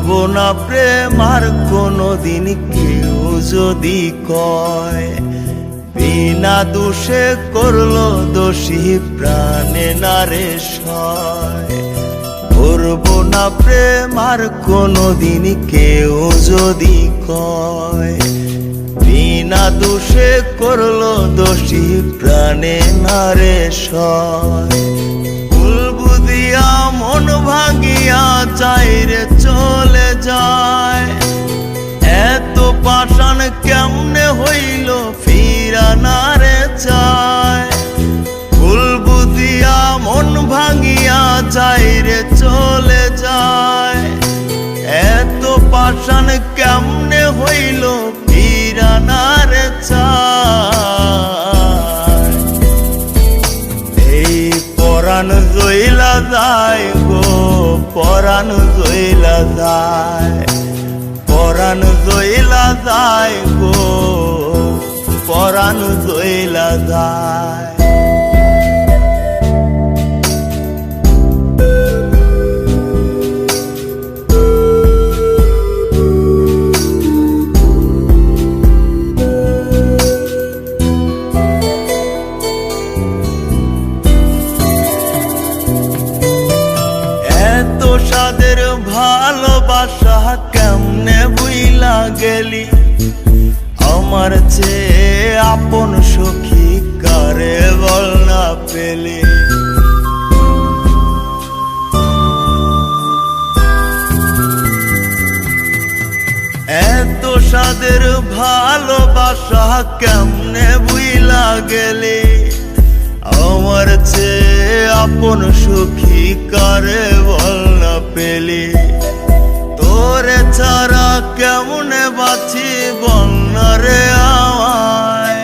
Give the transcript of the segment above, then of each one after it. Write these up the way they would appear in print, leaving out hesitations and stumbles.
ভুলবো না প্রেম আর কোনোদিন কেউ যদি কয়, বিনা দোষে করলো দোষী প্রাণে নারে সয়। ভুলবো না প্রেম আর কোনোদিন কেউ যদি কয়, বিনা দোষে করলো দোষী প্রাণে নারে সয়। বুদিয়া মন ভাঙিয়া চাইরে চলে যায়, এত পাষাণ কেমনে হইল ফিরা না রে চায়। ভুল বুদিয়া মন ভাঙিয়া চাইরে চলে যায়, এত পাষাণ কেমনে হইল ফিরা না রে চায়। এই পরাণ জইলা যায় গো, পরাণ জইলা যায়, পরাণ জইলা যায় গো, পরাণ জইলা যায়। এত সাদের ভালোবাসা কেমনে বুইলা গেলি, আমার চেয়ে আপন সখী কারে বল না পেলি। এত সাদের ভালোবাসা কেমনে বুইলা গেলি, আমার চেয়ে আপন সখী কারে বল না পেলি। তোরে ছাড়া কেমনে বাঁচি বল না রে আমায়,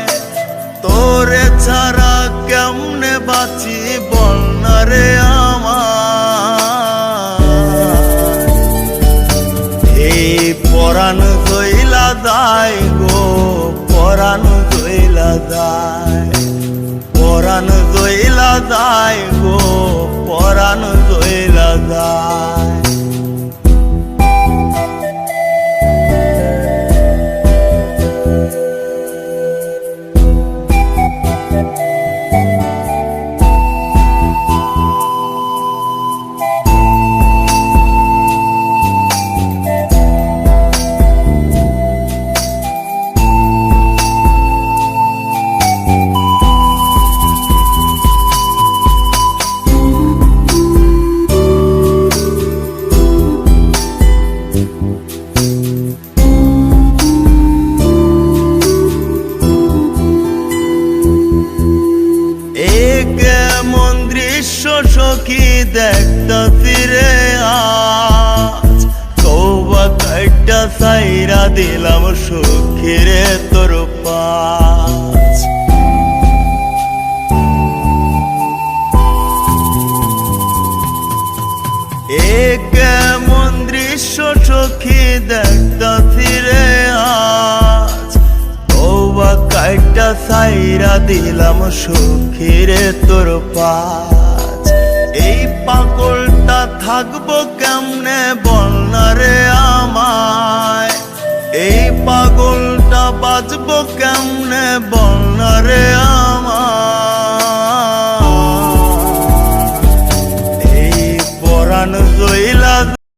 তোরে ছাড়া কেমনে বাঁচি বল না রে আমায়। এই পরাণ জইলা যায় গো, পরাণ জইলা যায়, পরাণ জইলা যায় গো, পরাণ জইলা যায়। কেমন দৃশ্য সখী দেখতাছি রে আজ, তওবা কাইটা সাইরা দিলাম সখী রে তোর পাশ। কেমন দৃশ্য সখী দেখতাছি রে আজ, তওবা কাইটা সাইরা দিলাম সখী রে তোর পাশ। এই পাগলটা থাকবো কেমনে বল না রে আমায়, এই পাগলটা বাঁচবো কেমনে বল না রে আমায়।